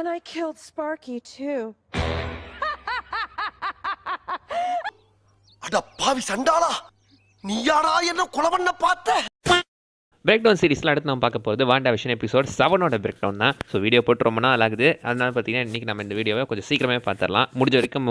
And I killed Sparky too. அட பாவி சண்டாளா, நீயாடா என்ன கொலை பண்ண பார்த்த? பிரேக் டவுன் சீரிஸில் அடுத்து நம்ம பார்க்க போகிறது வாண்டா விஷன் எபிசோட் 7ஓட பிரேக் டவுன் தான். ஸோ வீடியோ போட்டு ரொம்ப நாள் ஆகுது. அதனால பார்த்தீங்கன்னா இன்றைக்கி நம்ம இந்த வீடியோவை கொஞ்சம் சீக்கிரமே பார்த்துடலாம். முடிஞ்ச வரைக்கும்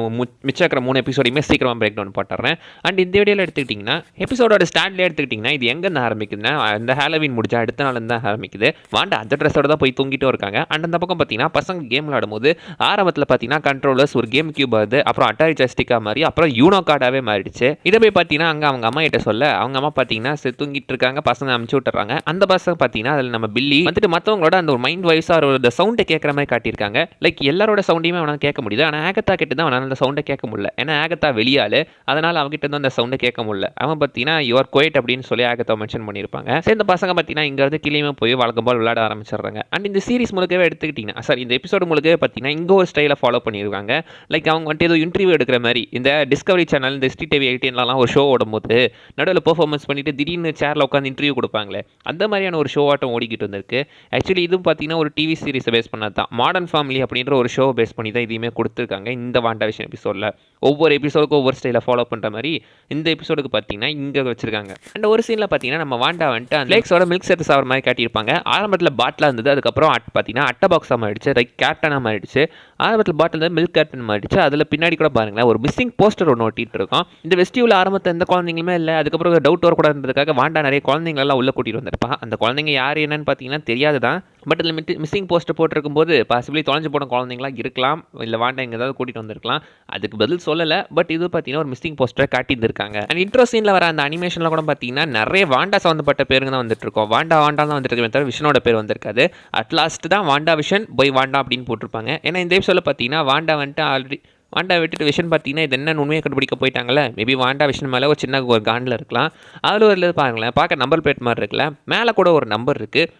மிச்சம் இருக்கிற 3 எபிசோடையுமே சீக்கிரமாக பிரேக் டவுன் போட்டுறேன். அண்ட் இந்த வீடியோவில் எடுத்துக்கிட்டிங்கன்னா எபிசோடோட ஸ்டார்ட்லேயே எடுத்துக்கிட்டிங்கன்னா இது எங்கேருந்து ஆரம்பிக்குதுன்னா இந்த ஹாலோவீன் முடிஞ்சா அடுத்த நாள் தான் ஆரம்பிக்குது. வாண்டா அந்த ட்ரெஸ்ஸோட தான் போய் தூங்கிட்டும் இருக்காங்க. அண்ட் அந்த பக்கம் பார்த்தீங்கன்னா பசங்க கேம் விளாடும்போது ஆரம்பத்தில் பார்த்தீங்கன்னா கண்ட்ரோலர்ஸ் ஒரு கேம் கியூப் வருது, அப்புறம் அட்டாரி ஜஸ்டிக்காக மாறி அப்புறம் யூனோ கார்டாகவே மாறிடுச்சு. இதை போய் பார்த்தீங்கன்னா அங்கே அவங்க அம்மா கிட்ட சொல்ல அவங்க அம்மா பார்த்தீங்கன்னா தூங்கிட்டு இருக்காங்க, பசங்க அமுச்சு விட்டுறாங்க. அந்த பசங்க பார்த்தீங்கன்னா அதில் நம்ம பில்லி வந்துட்டு மற்றவங்களோட அந்த ஒரு மைண்ட் வைஸாக ஒரு சவுண்டை கேட்குற மாதிரி காட்டியிருக்காங்க. லைக் எல்லாரோட சவுண்டையுமே அவனால் கேட்க முடியுது. ஆனால் ஆகத்தா கிட்ட தான் அவனால் அந்த சவுண்டை கேட்க முடியல. ஏன்னா ஆகத்தா வெளியால், அதனால் அவங்ககிட்ட தான் அந்த சவுண்டை கேட்க முடியல. அவன் பார்த்தீங்கன்னா யுவர் குவைட் அப்படின்னு சொல்லி ஆகத்தா மென்ஷன் பண்ணியிருப்பாங்க. சரி, இந்த பசங்க பார்த்தீங்கன்னா இங்கேருந்து கிளியுமே போய் வழக்கம் போல் விளையாட ஆரம்பிச்சிடுறாங்க. அண்ட் இந்த சீரிஸ் முழுக்கவே எடுத்துக்கிட்டிங்கன்னா சார் இந்த எபிசோடு முழுக்கவே பார்த்தீங்கன்னா இங்கே ஒரு ஸ்டைலை ஃபாலோ பண்ணியிருக்காங்க. லைக் அவங்க வந்துட்டு ஏதோ இன்டர்வியூ எடுக்கிற மாதிரி இந்த டிஸ்கவரி சேனல் இந்த STTV 18லாம் ஒரு ஷோ ஓடும்போது நடுவில் பெர்ஃபார்மன்ஸ் பண்ணிட்டு திடீர்னு சேரில் உட்காந்து இன்டர்வியூ கொடுப்பாங்களே, அந்த மாதிரியான ஒரு ஷோ ஆட்டம் ஓடிக்கிட்டு வந்திருக்கு. ஆக்சுவலி இது பார்த்தீங்கன்னா ஒரு டிவி சீரிஸை பேஸ் பண்ணது தான். மாடர்ன் ஃபேமிலி அப்படின்ற ஒரு ஷோ பேஸ் பண்ணி தான் இதையுமே கொடுத்துருக்காங்க. இந்த வாண்டா விஷன் எபிசோடில் ஒவ்வொரு எபிசோடுக்கும் ஒவ்வொரு ஸ்டைலை ஃபாலோ பண்ணுற மாதிரி இந்த எபிசோடுக்கு பார்த்தீங்கன்னா இங்கே வச்சிருக்காங்க. அண்ட் ஒரு சீனில் பார்த்தீங்கன்னா நம்ம வாண்டா வந்துட்டு அந்த ஃப்ளேக்ஸோட மில்க் சேர்த்து சாப்பிட்ற மாதிரி காட்டியிருப்பாங்க. ஆரம்பத்தில் பாட்டிலாக இருந்தது, அதுக்கப்புறம் பார்த்தீங்கன்னா அட்டை பாக்ஸாக மாறிடுச்சு, லைக் கேப்டனாக மாறிடுச்சு. ஆரம்பத்தில் பாட்டில் தான் மில்க் கேப்டன் மாறிடுச்சு. அதில் பின்னாடி கூட பாருங்களேன் ஒரு மிஸ்ஸிங் போஸ்டர் ஒன்று ஒட்டிட்டு இருக்கோம். இந்த வெஸ்டியூவில் ஆரம்பத்தில் எந்த குழந்தைங்களுமே இல்லை. அதுக்கப்புறம் டவுட் வரக்கூடாதுன்றதுக்காக வாண்டா நிறைய குழந்தைங்களெல்லாம் உள்ள கூட்டிகிட்டு வந்திருப்பான். அந்த குழந்தைங்க யார் என்னன்னு பார்த்தீங்கன்னா தெரியாது தான். பட் இதில் மிஸ்ஸிங் போஸ்டர் போட்டிருக்கும் போது பாசிபிளி தொலைஞ்சு போன குழந்தைங்களா இருக்கலாம், இல்லை வாண்டா எங்கே ஏதாவது கூட்டிகிட்டு வந்திருக்கலாம். அதுக்கு பதில் சொல்லலை. பட் இது பார்த்தீங்கன்னா ஒரு மிஸ்ஸிங் போஸ்டரை காட்டியிருந்திருக்காங்க. அண்ட் இன்ட்ரோ சீனில் வர அந்த அனிமேஷனில் கூட பார்த்தீங்கன்னா நிறைய வாண்டா சம்மந்தப்பட்ட பேருங்க தான் வந்துட்டு இருக்கோம். வாண்டா தான் வந்துட்டு இருக்கே தவிர விஷனோட பேர் வந்திருக்காது. அட்லாஸ்ட் தான் வாண்டா விஷன் போய் வாண்டா அப்படின்னு போட்டிருப்பாங்க. ஏன்னா இந்த எபிசோடில் பார்த்தீங்கன்னா வாண்டா வந்துட்டு ஆல்ரெடி வாண்டா விட்டுட்டு விஷன் பார்த்தீங்கன்னா இது என்ன உண்மையை கண்டுபிடிக்க போயிட்டாங்களே. மேபி வாண்டா விஷன் மேலே ஒரு சின்ன ஒரு காண்டில் இருக்கலாம். அதில் ஒரு பாருங்களேன், பார்க்க நம்பர் பிளேட் மாதிரி இருக்குல்ல, மேலே கூட ஒரு நம்பர் இருக்குது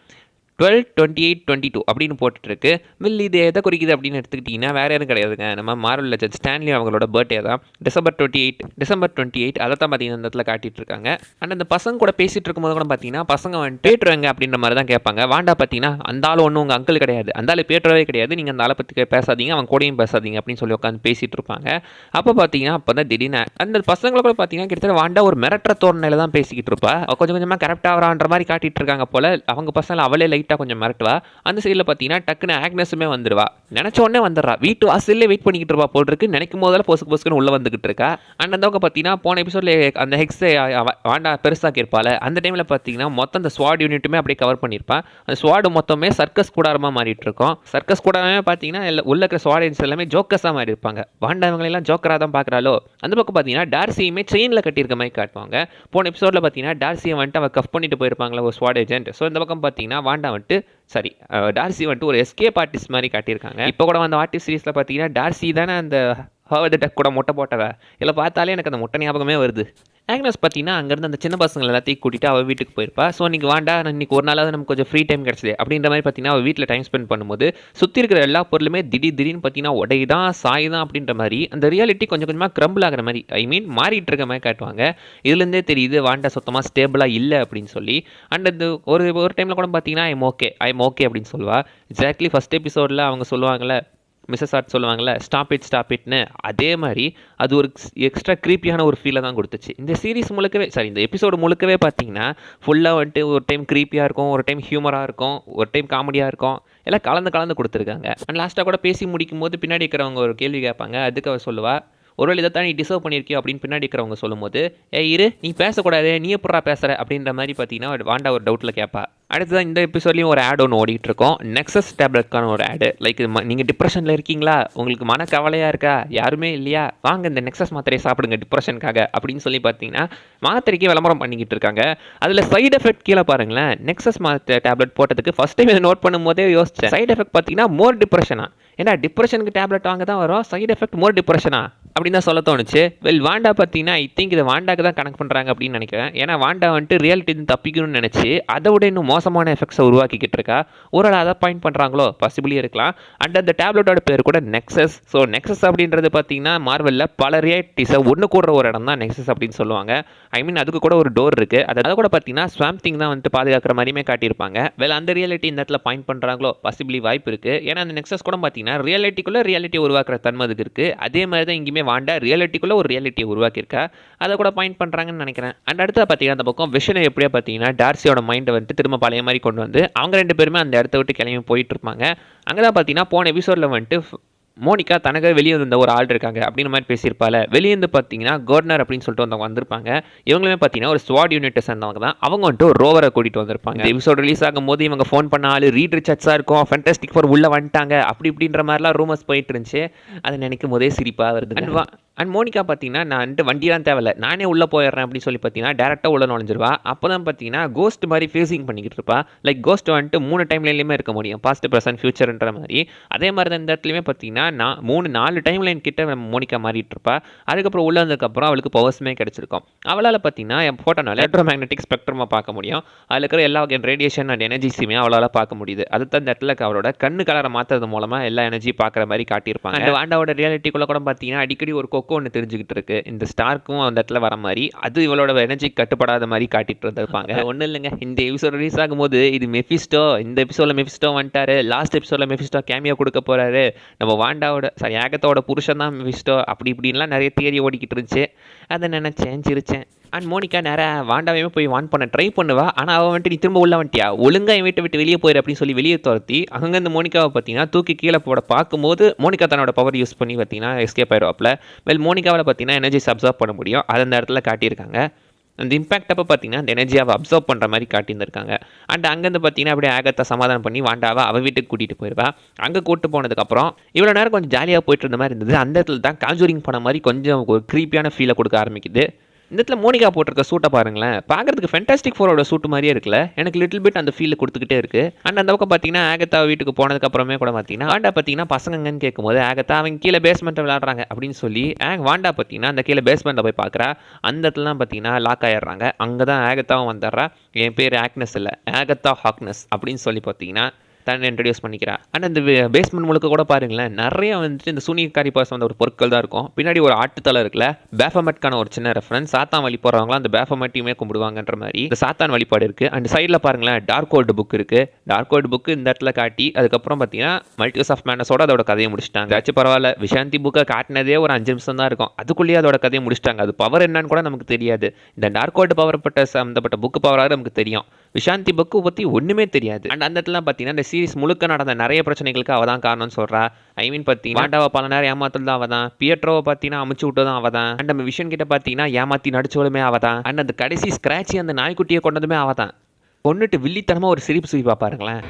12/28/22 அப்படின்னு போட்டுருக்கு. வில் இது எதை குறிக்குது அப்படின்னு எடுத்துக்கிட்டிங்கன்னா வேறு யாரும் கிடையாதுங்க, நம்ம மார்வல் லெஜெண்ட் ஸ்டான்லி அவங்களோட பர்த்டே தான். December 28 அதை தான் பார்த்தீங்கன்னா இந்த இடத்துல காட்டிட்டு இருக்காங்க. அண்ட் அந்த பசங்க கூட பேசிகிட்டு இருக்கும்போது கூட பார்த்தீங்கன்னா பசங்க வந்துட்டு பேட்டுருவாங்க அப்படின்ற மாதிரி தான் கேட்பாங்க. வாண்டா பார்த்தீங்கன்னா அந்த ஆள் ஒன்றும் உங்கள் அங்கிள் கிடையாது, அந்த ஆள் பேட்டுறவே கிடையாது, நீங்கள் அந்த ஆளை பற்றி பேசாதீங்க, அவன் கூடயும் பேசாதீங்க அப்படின்னு சொல்லி உட்காந்து பேசிகிட்டு இருப்பாங்க. அப்போ பார்த்தீங்கன்னா அப்போ தான் திடீர்னு அந்த பசங்களை கூட பார்த்தீங்கன்னா கிட்டத்தட்ட வாண்டா ஒரு மிரட்டுற தோரணையில் தான் பேசிக்கிட்டு இருப்பா. கொஞ்சம் கொஞ்சமாக கரெக்டாக வரான்ற மாதிரி காட்டிட்டு இருக்காங்க போல். அவங்க பசங்களை அவளே லைட் கொஞ்சம் மிரட்டுவா. அந்த சைடில் பார்த்தீங்கன்னா டக்குன்னு ஆக்னஸுமே வந்துடுவா. நினச்ச உடனே வந்துடுறா. வீட்டு வாசல்லே வெயிட் பண்ணிக்கிட்டு இருப்பா போல் இருக்கு. நினைக்கும் போதெல்லாம் பொசுக்குன்னு உள்ள வந்துகிட்டு இருக்கா. அண்ட் அந்த பார்த்தீங்கன்னா போன எபிசோட்ல அந்த ஹெக்ஸை வாண்டா பெருசாக இருப்பாள். அந்த டைமில் பார்த்தீங்கன்னா மொத்தம் அந்த ஸ்வாட் யூனிட்டுமே அப்படியே கவர் பண்ணியிருப்பான். அந்த ஸ்வாடு மொத்தமே சர்க்கஸ் கூடாரமாக மாறிட்டு இருக்கும். சர்க்கஸ் கூடாரமே பார்த்தீங்கன்னா உள்ள இருக்கிற ஸ்வாடியன்ஸ் எல்லாமே ஜோக்கர்ஸாக மாறி இருப்பாங்க. வாண்டா இவங்களெல்லாம் ஜோக்கராக தான் பார்க்குறாளோ. அந்த பக்கம் பார்த்தீங்கன்னா டார்சியுமே செயினில் கட்டியிருக்க மாதிரி காட்டுவாங்க. போன எபிசோடில் பார்த்தீங்கன்னா டார்சியை வந்துட்டு அவள் கஃப் பண்ணிட்டு போயிருப்பாங்களா ஒரு ஸ்வாட் ஏஜென்ட். ஸோ இந்த பக்கம் பார்த்தீங்கன்னா வாண்டா வந்துட்டு டார்சி வந்துட்டு ஒரு எஸ்கேப் ஆர்டிஸ்ட் மாதிரி காட்டியிருக்காங்க. இப்போ கூட அந்த ஆர்டிஸ்ட் சீரிஸில் பார்த்தீங்கன்னா டார்சி தானே அந்த ஹவர்ட் டக் கூட முட்டை போட்டவ. இதில் பார்த்தாலே எனக்கு அந்த முட்டை ஞாபகமே வருது. ஆக்னஸ் பார்த்தீங்கன்னா அங்கேருந்து அந்த சின்ன பசங்களை எல்லாத்தையும் கூட்டிகிட்டு அவள் வீட்டுக்கு போயிருப்பா. ஸோ இன்றைக்கி வாண்டா இன்றைக்கி ஒரு நாளாவது நமக்கு கொஞ்சம் ஃப்ரீ டைம் கிடச்சிது அப்படின்ற மாதிரி பார்த்தீங்கன்னா அவள் வீட்டில் டைம் ஸ்பெண்ட் பண்ணும்போது சுற்றி இருக்கிற எல்லா பொருளுமே திடீர்னு பார்த்தீங்கன்னா உடைதான் சாய்தான் அப்படின்ற மாதிரி அந்த ரியாலிட்டி கொஞ்சம் கொஞ்சமாக கிரம்பிள் ஆகிற மாதிரி மாறிட்டு இருக்க மாதிரி காட்டுவாங்க. இதுலேருந்தே தெரியுது வாண்டா சுத்தமாக ஸ்டேபிளாக இல்லை அப்படின்னு சொல்லி. அண்ட் அந்த ஒரு டைமில் கூட பார்த்தீங்கன்னா ஐ எம் ஓகே அப்படின்னு சொல்லுவாள். எக்ஸாக்ட்லி ஃபஸ்ட் எபிசோடில் அவங்க சொல்லுவாங்கள்ல மிஸ்ஸஸ் ஆர்ட் சொல்லுவாங்கள்ல ஸ்டாப் இட்னு, அதே மாதிரி அது ஒரு எக்ஸ்ட்ரா க்ரீப்பியான ஒரு ஃபீலை தான் கொடுத்துச்சு. இந்த சீரிஸ் முழுக்கவே இந்த எபிசோடு முழுக்கவே பார்த்தீங்கன்னா ஃபுல்லாக வந்துட்டு ஒரு டைம் க்ரீப்பியாக இருக்கும், ஒரு டைம் ஹியூமராக இருக்கும், ஒரு டைம் காமெடியாக இருக்கும், எல்லாம் கலந்து கொடுத்துருக்காங்க. அண்ட் லாஸ்ட்டாக கூட பேசி முடிக்கும் போது பின்னாடி இருக்கிறவங்க ஒரு கேள்வி கேட்பாங்க. அதுக்கு அவர் சொல்லுவாள் ஒருவேளை இதை தான் நீ டிசர்வ் பண்ணியிருக்கியோ அப்படின்னு பின்னாடி இருக்கிறவங்க சொல்லும்போது இரு நீ பேசக்கூடாது, நீ எப்படா பேசுகிற அப்படின்ற மாதிரி பார்த்தீங்கன்னா வாண்டா ஒரு டவுட்டில் கேட்பா. அடுத்ததான் இந்த எபிசோட்லேயும் ஒரு ஆட் ஒன்று ஓடிட்டு இருக்கோம். நெக்ஸஸ் டேப்லெட்கான ஒரு ஆடு. லைக் நீங்கள் டிப்ரெஷனில் இருக்கீங்களா, உங்களுக்கு மன கவலையாக இருக்கா, யாருமே இல்லையா, வாங்க இந்த நெக்ஸஸ் மாத்திரையை சாப்பிடுங்க டிப்ரெஷனுக்காக அப்படின்னு சொல்லி பார்த்தீங்கன்னா மாத்திரைக்கு விளம்பரம் பண்ணிக்கிட்டு இருக்காங்க. அதில் சைடு எஃபெக்ட் கீழே பாருங்களேன். நெக்ஸஸ் டேப்லெட் போட்டதுக்கு ஃபஸ்ட் டைம் இதை நோட் பண்ணும்போதே யோசிச்சேன். சைடு எஃபெக்ட் பார்த்தீங்கன்னா மோர் டிப்ரெஷனா, ஏன்னா டிப்ரெஷனுக்கு டேப்லெட் வாங்க தான் வரும், சைடு எஃபெக்ட் மோர் டிப்ரெஷனா அப்படின்னு தான் சொல்ல தோணுச்சு. வாண்டா பார்த்தீங்கன்னா ஐ திங்க் இதை வாண்டாக்கு தான் கனெக்ட் பண்ணுறாங்க அப்படின்னு நினைக்கிறேன். ஏன்னா வாண்டா வந்துட்டு ரியாலிட்டி தப்பிக்கணும்னு நினச்சி அதை விட இன்னும் மோசமான எஃபெக்ட்ஸை உருவாக்கிக்கிட்டு இருக்கா. ஒரு அதை பாயிண்ட் பண்ணுறாங்களோ பாசிபிளி இருக்கலாம். அண்ட் அந்த டேப்லெட்டோட பேர் கூட நெக்ஸஸ். ஸோ நெக்ஸஸ் அப்படின்றது பார்த்தீங்கன்னா மார்வலில் பல ரியாலிட்டிஸை ஒன்று கூடுற ஒரு இடம் தான் நெக்ஸஸ் அப்படின்னு சொல்லுவாங்க. ஐ மீன் அதுக்கு கூட ஒரு டோர் இருக்குது. அதை கூட பார்த்தீங்கன்னா ஸ்வாம்ப் திங் தான் வந்துட்டு பாதுகாக்கிற மாதிரியுமே காட்டியிருப்பாங்க. அந்த ரியாலிட்டி இந்த இடத்துல பாயிண்ட் பண்ணுறாங்களோ பாசிபிளி வாய்ப்பு இருக்குது. ஏன்னா அந்த நெக்ஸஸ் கூட பார்த்தீங்கன்னா ரியாலிட்டியை உருவாக்குற தன்மை அதுக்கு இருக்குது. அதே மாதிரி தான் இங்கேயுமே வாண்டா ரியாலிட்டிக்குள்ளே ஒரு ரியாலிட்டியை உருவாக்கியிருக்கா. அதை கூட பாயிண்ட் பண்ணுறாங்கன்னு நினைக்கிறேன். அண்ட் அடுத்து பார்த்தீங்கன்னா அந்த பக்கம் விஷனை எப்படியா பார்த்தீங்கன்னா டார்சியோட மைண்டை வந்துட்டு திரும்ப பழைய மாதிரி கொண்டு வந்து அவங்க 2 பேருமே அந்த இடத்த விட்டு கிளம்பி போயிட்டு இருப்பாங்க. அங்கே தான் பார்த்தீங்கன்னா போன எபிசோடில் வந்துட்டு மோனிகா தனக்கு வெளியே இருந்த ஒரு ஆள் இருக்காங்க அப்படின்னு மாதிரி பேசியிருப்பாள். வெளியே இருந்து பார்த்தீங்கன்னா கவர்னர் அப்படின்னு சொல்லிட்டு வந்தவங்க வந்திருப்பாங்க. இவங்களுமே பார்த்தீங்கன்னா ஒரு ஸ்வாட் யூனிட்டை சேர்ந்தவங்க தான். அவங்க வந்துட்டு ஒரு ரோவரை கூட்டிகிட்டு வந்திருப்பாங்க. இந்த எபிசோட் ரிலீஸ் ஆகும்போது இவங்க ஃபோன் பண்ண ஆள் ரீட் ரிச்சர்ட்ஸாக இருக்கும், ஃபேண்டாஸ்டிக் ஃபோர் உள்ளே வந்துட்டாங்க அப்படி இப்படின்ற மாதிரிலாம் ரூமர்ஸ் போயிட்டு இருந்துச்சு. அதை நினைக்கும் போதே சிரிப்பாக வருது. அண்ட் மோனிகா பார்த்தீங்கன்னா நான் வந்துட்டு வண்டியெலாம் தேவையில்ல, நானே உள்ளே போயிடுறேன் அப்படின்னு சொல்லி பார்த்தீங்கன்னா டேரெக்டாக உள்ள நுழைஞ்சிருவா. அப்போ தான் பார்த்தீங்கன்னா கோஸ்ட் மாதிரி ஃபேஸிங் பண்ணிக்கிட்டு இருப்பா. லைக் கோஸ்ட் வந்துட்டு 3 டைம்லைன்லேயுமே இருக்க முடியும், பாஸ்ட் ப்ரெசன்ட் ஃபியூச்சர்ன்ற மாதிரி. அதே மாதிரி தான் இந்த இடத்துலையுமே பார்த்தீங்கன்னா நான் 4 டைம்லைன் கிட்ட மோனிகா மாறிட்டு இருப்பா. அதுக்கப்புறம் உள்ளே வந்ததுக்கப்புறம் அவளுக்கு பவர்ஸுமே கிடச்சிருக்கும். அவளால் பார்த்தீங்கன்னா என் ஃபோட்டோனால எலக்ட்ரோமேக்னெட்டிக் ஸ்பெக்ட்ரமாக பார்க்க முடியும். அதில் இருக்கிற எல்லா வகையான ரேடியேஷன் அண்ட் எனர்ஜிஸுமே அவளால் பார்க்க முடியுது. அதுதான் இந்த இடத்துல அவளோட கண்ணு கலரை மாற்றுறது மூலமாக எல்லா எனர்ஜியும் பார்க்குற மாதிரி காட்டியிருப்பாங்க. அண்ட் வாண்டாவோட ரியாலிட்டிக்குள்ளே கூட பார்த்தீங்கன்னா அடிக்கடி ஒரு கொக்கோ ஒன்று தெரிஞ்சுக்கிட்டு இருக்கு. இந்த ஸ்டார்க்கும் அந்த இடத்துல வர மாதிரி அது இவளோட எனர்ஜி கட்டுப்படாத மாதிரி காட்டிட்டு இருந்திருப்பாங்க. ஒன்றும் இல்லைங்க, இந்த எபிசோட் ரிலீஸ் ஆகும்போது இது மெஃபிஸ்டோ, இந்த எபிசோடில் மெஃபிஸ்டோ வந்துட்டாரு, லாஸ்ட் எபிசோடில் மெஃபிஸ்டோ கேமியோ கொடுக்க போறாரு, நம்ம வாண்டாவோட ஆகத்தோட புருஷன் தான் மெஃபிஸ்டோ அப்படி இப்படின்லாம் நிறைய தியரி ஓடிக்கிட்டு இருந்துச்சு. அதை நினைச்சேன், சிரிச்சேன். அண்ட் மோனிகா நேராக வாண்டாவையுமே போய் வான் பண்ண ட்ரை பண்ணுவா. ஆனால் அவன் வந்துட்டு நீ திரும்ப உள்ள வந்துட்டியா, ஒழுங்காக என் வீட்டை விட்டு வெளியே போயிரு அப்படின்னு சொல்லி வெளியே துரத்தி அங்கே இந்த மோனிகாவை பார்த்தீங்கன்னா தூக்கி கீழே போட பார்க்கும்போது மோனிகா தன்னோட பவர் யூஸ் பண்ணி பார்த்தீங்கன்னா எஸ்கேப் ஆயிடுவாப்பில். மோனிகாவில் பார்த்தீங்கன்னா எனர்ஜிஸ் அப்சர்வ் பண்ண முடியும். அதை அந்த இடத்துல காட்டியிருக்காங்க. அந்த இம்பாக்ட் அப்போ பார்த்தீங்கன்னா அந்த எனர்ஜியாவை அப்சர்வ் பண்ணுற மாதிரி காட்டியிருந்திருக்காங்க. அண்ட் அங்கேருந்து பார்த்தீங்கன்னா அப்படியே ஆகத்தை சமாதானம் பண்ணி வாண்டாவை அவள் வீட்டுக்கு கூட்டிகிட்டு போயிடுவா. அங்கே கூப்பிட்டு போனதுக்கப்புறம் இவ்வளோ நேரம் கொஞ்சம் ஜாலியாக போயிட்டு இருந்த மாதிரி இருந்தது. அந்த இடத்துல தான் கான்ஜூரிங் பண்ண மாதிரி கொஞ்சம் ஒரு க்ரீப்பியான ஃபீலை கொடுக்க ஆரம்பிக்குது. இந்த இடத்துல மோனிகா போட்டிருக்க சூட்டை பாருங்களேன், பார்க்கறதுக்கு ஃபேண்டாஸ்டிக் ஃபோரோட சூட்டு மாதிரியே இருக்குல்ல, எனக்கு லிட்டில் பிட் அந்த ஃபீல் கொடுத்துக்கிட்டே இருக்கு. அண்ட் அந்த பக்கம் பார்த்தீங்கன்னா ஆகத்தா வீட்டுக்கு போனதுக்கப்புறமே கூட பார்த்தீங்கன்னா வாண்டா பார்த்தீங்கன்னா பசங்கன்னு கேட்கும்போது ஆகத்தா அவங்க கீழே பேஸ்மெண்ட்டை விளையாடுறாங்க அப்படின்னு சொல்லி வாண்டா பார்த்தீங்கன்னா அந்த கீழே பேஸ்மெண்ட்டில் போய் பார்க்குறா. அந்த இடத்துலலாம் பார்த்தீங்கன்னா லாக் ஆயிடுறாங்க. அங்கே தான் ஆகத்தாவும் வந்துடுறா. என் பேர் ஆக்னஸ் இல்லை, ஆகத்தா ஹாக்னஸ் அப்படின்னு சொல்லி பார்த்தீங்கன்னா தன்னை இன்ட்ரடியூஸ் பண்ணிக்கிறா. அண்ட் அந்த பேஸ்மெண்ட் முழுக்க கூட பாருங்களேன், நிறைய வந்துட்டு இந்த சூனியக்காரி பாஸ் வந்த ஒரு பொருட்கள் தான் இருக்கும். பின்னாடி ஒரு ஆட்டுத்தலை இருக்குல்ல, பேஃபமெட்கான ஒரு சின்ன ரெஃபரன்ஸ். சாத்தான் வழி போகிறவங்களாம் அந்த பேஃபமெட்டையுமே கும்பிடுவாங்கன்ற மாதிரி இந்த சாத்தான் வழிபாடு இருக்குது. அண்ட் சைடில் பாருங்களேன் டார்க் வேர்ல்டு புக் இருக்குது. டார்க் வேர்ல்டு புக்கு இந்த இடத்துல காட்டி அதுக்கப்புறம் பார்த்தீங்கன்னா மல்டிவர்ஸ் ஆஃப் மேனஸோட அதோட கதையை முடிச்சிட்டாங்க. ஆச்சு பரவாயில்ல, விஷாந்தி புக்கை காட்டினதே ஒரு 5 நிமிஷம் தான் இருக்கும், அதுக்குள்ளேயே அதோட கதையை முடிச்சிட்டாங்க. அது பவர் என்னன்னு கூட நமக்கு தெரியாது. இந்த டார்க் வேர்ல்டு பவர் சம்மந்தப்பட்ட புக்கு பவராக நமக்கு தெரியும், விஷாந்தி புக்கு பற்றி ஒன்றுமே தெரியாது. அண்ட் அந்த இடத்துல பார்த்தீங்கன்னா இந்த சீரிஸ் முழுக்க நடந்த நிறைய பிரச்சனைகளுக்கு அவள் தான் காரணம்னு சொல்கிறா. ஐ மீன் பார்த்தீங்கன்னா வாண்டாவை பல நேரம் ஏமாத்தல் தான் அவள் தான், பியட்ரோவை பார்த்தீங்கன்னா அமுச்சு விட்டதும் அவள் தான், அண்ட் நம்ம விஷன் கிட்ட பார்த்தீங்கன்னா ஏமாற்றி நடிச்சவளுமே அவள் தான், அண்ட் அந்த கடைசி ஸ்க்ராட்சி அந்த நாய்க்குட்டியை கொண்டதுமே அவள் தான். கொண்டுட்டு வில்லித்தனமாக ஒரு சிரிப்பா பாருங்களேன்.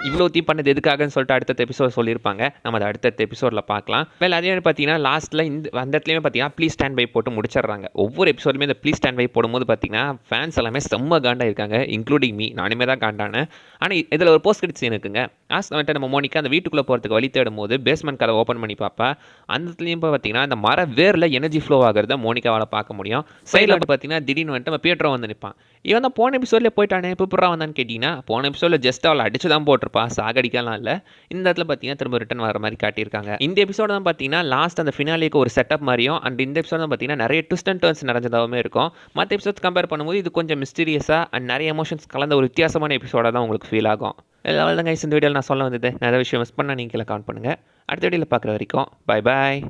இவ்வளோ பண்ணது எதுக்காகன்னு சொல்லிட்டு அடுத்த எபிசோட் சொல்லியிருப்பாங்க. நம்ம அதை அடுத்த எபிசோடில் பார்க்கலாம். அதே மாதிரி பார்த்தீங்கன்னா லாஸ்ட்டில் அந்த இடத்துலையுமே பார்த்தீங்கன்னா ப்ளீஸ் ஸ்டாண்ட் பை போட்டு முடிச்சிடுறாங்க. ஒவ்வொரு எபிசோடுமே இந்த ப்ளீஸ் ஸ்டாண்ட் பை போடும்போது பார்த்தீங்கன்னா ஃபேன்ஸ் எல்லாமே செம்ம காண்டாக இருக்காங்க, இன்க்ளூடிங் மீ, நானுமே தான் காண்டானேன். ஆனால் இதில் ஒரு போஸ்ட் கிரெடிட் சீன் இருக்குங்க. லாஸ்ட் வந்துட்டு நம்ம மோனிகா அந்த வீட்டுக்குள்ளே போகிறதுக்கு வழி தேடும் போது பேஸ்மெண்ட் கதை ஓப்பன் பண்ணி பார்ப்பா. அந்த இடத்துலையும் பார்த்தீங்கன்னா அந்த மர வேரில் எனர்ஜி ஃப்ளோ ஆகிறத மோனிகாவால் பார்க்க முடியும். சைடில் பார்த்தீங்கன்னா திடீர்னு வந்துட்டு நம்ம பியட்ரோ வந்து நிற்பான். இவன் தான் போன எபிசோட்லேயே போயிட்டானே, எப்போ வந்தான்னு கேட்டிங்கன்னா போன எபிசோடில் ஜஸ்ட் அவளை அடிச்சு தான் போட்டிருப்பா, சாகடிக்கலாம் இல்லை. இந்த இடத்துல பார்த்தீங்கன்னா திரும்ப ரிட்டன் வர மாதிரி காட்டியிருக்காங்க. இந்த எபிசோட தான் பார்த்தீங்கன்னா லாஸ்ட் அந்த ஃபினாலேக்கு ஒரு செட்டப் மாதிரியும், அண்ட் இந்த எபிசோட் தான் பார்த்தீங்கன்னா நிறைய ட்விஸ்ட் அண்ட் டர்ன்ஸ் நிறைஞ்சதாகவே இருக்கும். மற்ற எபிசோட்ஸ் கம்பேர் பண்ணும்போது இது கொஞ்சம் மிஸ்டீரியஸாக அண்ட் நிறைய எமோஷன்ஸ் கலந்த ஒரு வித்தியாசமான எபிசோடாக தான் உங்களுக்கு ஃபீல் ஆகும். அவ்வளோ தான் கைஸ் இந்த வீடியோவில் நான் சொல்ல வந்தது. நிறைய விஷயம் மிஸ் பண்ணால் நீங்கள் கமெண்ட் பண்ணுங்கள். அடுத்த வீடியோவில் பார்க்குற வரைக்கும் பை பாய்.